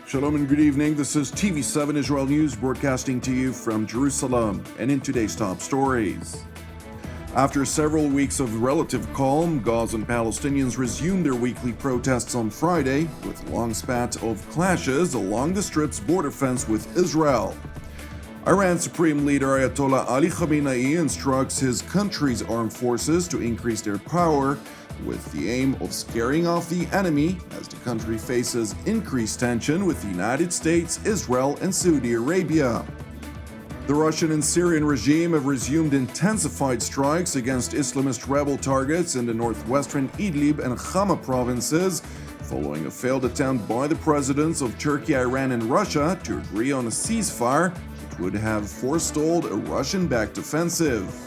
Shalom and good evening. This is TV7 Israel News broadcasting to you from Jerusalem. And in today's top stories. After several weeks of relative calm, Gazan Palestinians resumed their weekly protests on Friday with a long spat of clashes along the Strip's border fence with Israel. Iran's Supreme Leader Ayatollah Ali Khamenei instructs his country's armed forces to increase their power with the aim of scaring off the enemy as the country faces increased tension with the United States, Israel, and Saudi Arabia. The Russian and Syrian regime have resumed intensified strikes against Islamist-rebel targets in the northwestern Idlib and Hama provinces, following a failed attempt by the presidents of Turkey, Iran, and Russia to agree on a ceasefire that would have forestalled a Russian-backed offensive.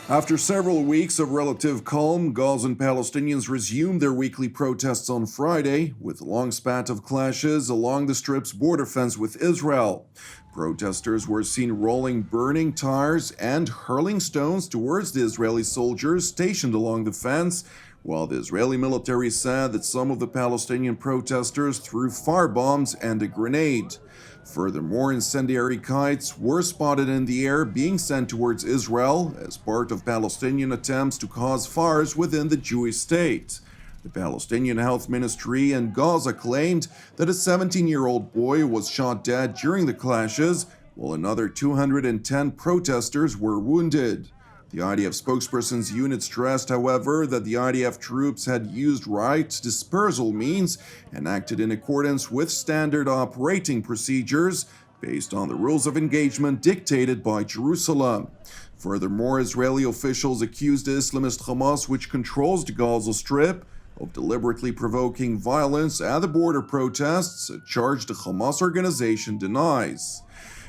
After several weeks of relative calm, Gazan Palestinians resumed their weekly protests on Friday, with a long spat of clashes along the Strip's border fence with Israel. Protesters were seen rolling burning tires and hurling stones towards the Israeli soldiers stationed along the fence, while the Israeli military said that some of the Palestinian protesters threw firebombs and a grenade. Furthermore, incendiary kites were spotted in the air being sent towards Israel as part of Palestinian attempts to cause fires within the Jewish state. The Palestinian Health Ministry in Gaza claimed that a 17-year-old boy was shot dead during the clashes, while another 210 protesters were wounded. The IDF spokesperson's unit stressed, however, that the IDF troops had used riot dispersal means and acted in accordance with standard operating procedures based on the rules of engagement dictated by Jerusalem. Furthermore, Israeli officials accused the Islamist Hamas, which controls the Gaza Strip, of deliberately provoking violence at the border protests, a charge the Hamas organization denies.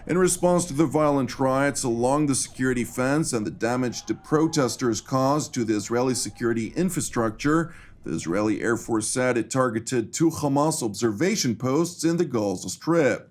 In response to the violent riots along the security fence and the damage the protesters caused to the Israeli security infrastructure, the Israeli Air Force said it targeted 2 Hamas observation posts in the Gaza Strip.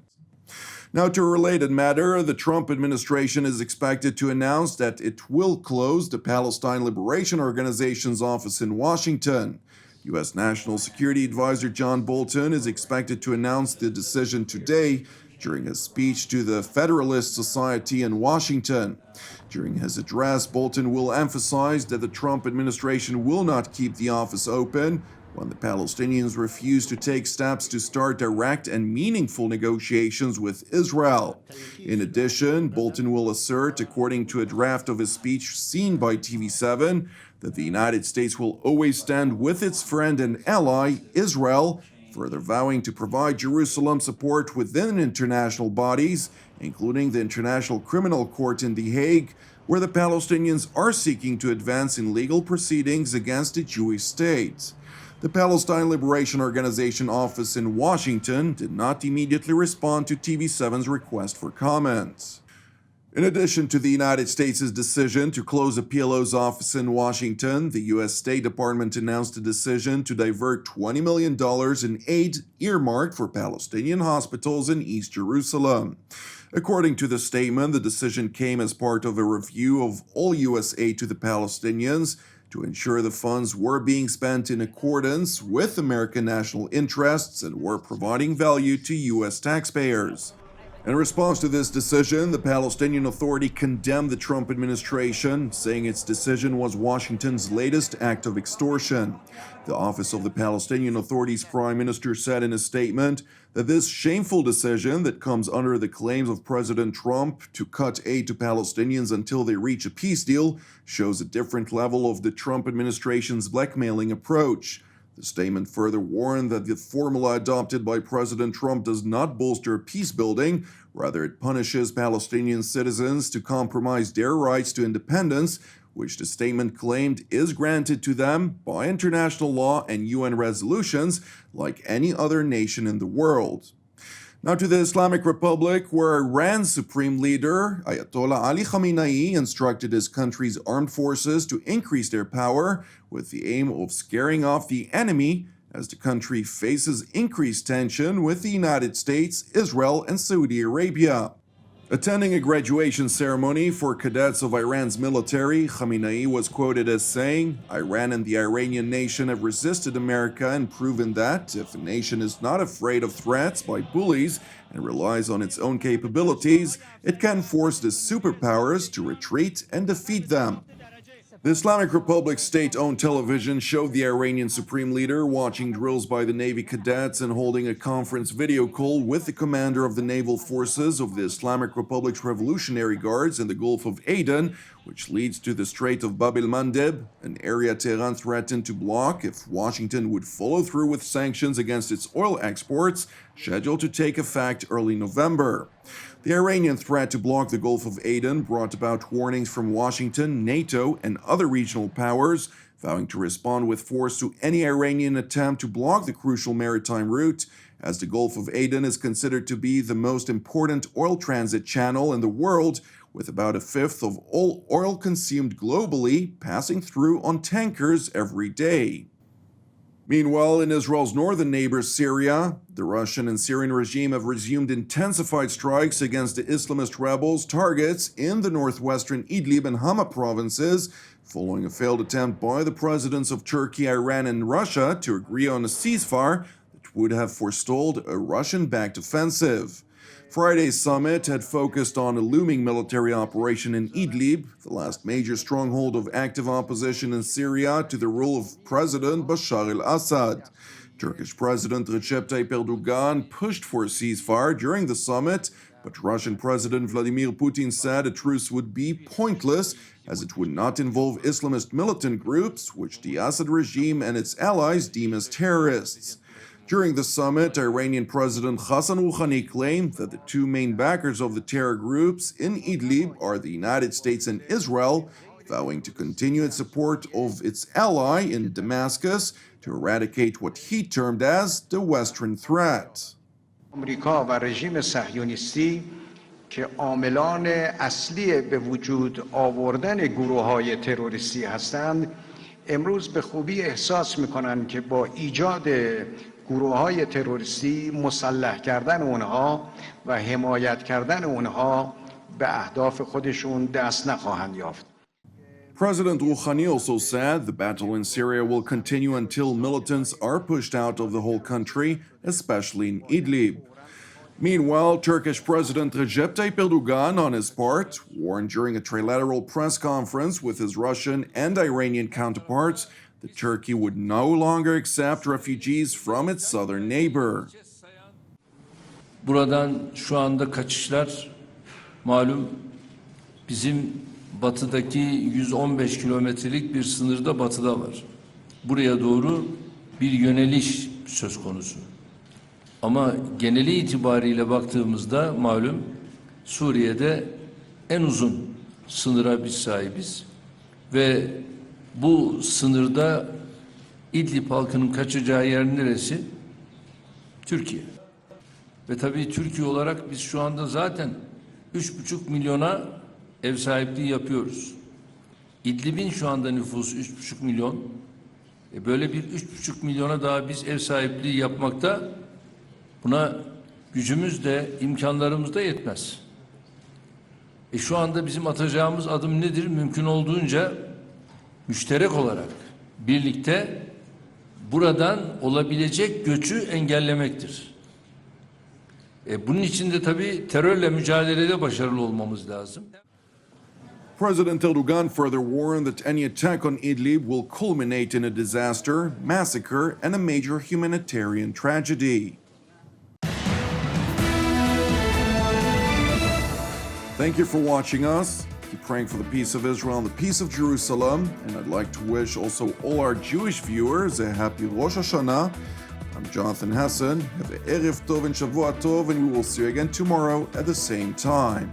Now, to a related matter, the Trump administration is expected to announce that it will close the Palestine Liberation Organization's office in Washington. U.S. National Security Advisor John Bolton is expected to announce the decision today during his speech to the Federalist Society in Washington. During his address, Bolton will emphasize that the Trump administration will not keep the office open when the Palestinians refuse to take steps to start direct and meaningful negotiations with Israel. In addition, Bolton will assert, according to a draft of his speech seen by TV7, that the United States will always stand with its friend and ally, Israel, further vowing to provide Jerusalem support within international bodies, including the International Criminal Court in The Hague, where the Palestinians are seeking to advance in legal proceedings against the Jewish state. The Palestine Liberation Organization office in Washington did not immediately respond to TV7's request for comment. In addition to the United States' decision to close the PLO's office in Washington, the U.S. State Department announced a decision to divert $20 million in aid earmarked for Palestinian hospitals in East Jerusalem. According to the statement, the decision came as part of a review of all U.S. aid to the Palestinians to ensure the funds were being spent in accordance with American national interests and were providing value to U.S. taxpayers. In response to this decision, the Palestinian Authority condemned the Trump administration, saying its decision was Washington's latest act of extortion. The Office of the Palestinian Authority's Prime Minister said in a statement that this shameful decision that comes under the claims of President Trump to cut aid to Palestinians until they reach a peace deal shows a different level of the Trump administration's blackmailing approach. The statement further warned that the formula adopted by President Trump does not bolster peace building, rather it punishes Palestinian citizens to compromise their rights to independence, which the statement claimed is granted to them by international law and UN resolutions like any other nation in the world. Now to the Islamic Republic, where Iran's supreme leader, Ayatollah Ali Khamenei, instructed his country's armed forces to increase their power with the aim of scaring off the enemy as the country faces increased tension with the United States, Israel, and Saudi Arabia. Attending a graduation ceremony for cadets of Iran's military, Khamenei was quoted as saying, "Iran and the Iranian nation have resisted America and proven that if a nation is not afraid of threats by bullies and relies on its own capabilities, it can force the superpowers to retreat and defeat them." The Islamic Republic's state-owned television showed the Iranian supreme leader watching drills by the Navy cadets and holding a conference video call with the commander of the naval forces of the Islamic Republic's Revolutionary Guards in the Gulf of Aden, which leads to the Strait of Bab el-Mandeb, an area Tehran threatened to block if Washington would follow through with sanctions against its oil exports, scheduled to take effect early November. The Iranian threat to block the Gulf of Aden brought about warnings from Washington, NATO, and other regional powers, vowing to respond with force to any Iranian attempt to block the crucial maritime route, as the Gulf of Aden is considered to be the most important oil transit channel in the world, with about a fifth of all oil consumed globally passing through on tankers every day. Meanwhile, in Israel's northern neighbor Syria, the Russian and Syrian regime have resumed intensified strikes against the Islamist-rebels' targets in the northwestern Idlib and Hama provinces, following a failed attempt by the presidents of Turkey, Iran, and Russia to agree on a ceasefire that would have forestalled a Russian-backed offensive. Friday's summit had focused on a looming military operation in Idlib, the last major stronghold of active opposition in Syria to the rule of President Bashar al-Assad. Turkish President Recep Tayyip Erdogan pushed for a ceasefire during the summit, but Russian President Vladimir Putin said a truce would be pointless as it would not involve Islamist militant groups, which the Assad regime and its allies deem as terrorists. During the summit, Iranian President Hassan Rouhani claimed that the two main backers of the terror groups in Idlib are the United States and Israel, vowing to continue its support of its ally in Damascus to eradicate what he termed as the Western threat. آمریکا و رژیم صهیونیستی که عاملان اصلی به وجود آوردن گروه‌های تروریستی هستند، امروز به خوبی احساس می‌کنند که با ایجاد گروه‌های تروریستی مسلح کردن اونها و حمایت کردن اونها به اهداف خودشون دست نخواهند یافت. President Rouhani also said the battle in Syria will continue until militants are pushed out of the whole country, especially in Idlib. Meanwhile, Turkish President Recep Tayyip Erdogan, on his part, warned during a trilateral press conference with his Russian and Iranian counterparts that Turkey would no longer accept refugees from its southern neighbor. Buradan şu anda kaçışlar malum bizim batıdaki 115 kilometrelik bir sınırda batıda var. Buraya doğru bir yöneliş söz konusu. Ama geneli itibariyle baktığımızda malum Suriye'de en uzun sınıra biz sahibiz ve bu sınırda İdlib halkının kaçacağı yer neresi? Türkiye. Ve tabii Türkiye olarak biz şu anda zaten 3,5 milyona ev sahipliği yapıyoruz. İdlib'in şu anda nüfusu 3,5 milyon. Böyle bir 3,5 milyona daha biz ev sahipliği yapmakta, buna gücümüz de imkanlarımız da yetmez. Şu anda bizim atacağımız adım nedir? Mümkün olduğunca müşterek olarak birlikte buradan olabilecek göçü engellemektir. Bunun için de tabii terörle mücadelede başarılı olmamız lazım. President Erdogan further warned that any attack on Idlib will culminate in a disaster, massacre, and a major humanitarian tragedy. Thank you for watching us. Keep praying for the peace of Israel and the peace of Jerusalem. And I'd like to wish also all our Jewish viewers a happy Rosh Hashanah. I'm Jonathan Hassan. Have a Erev Tov and Shavua Tov, and we will see you again tomorrow at the same time.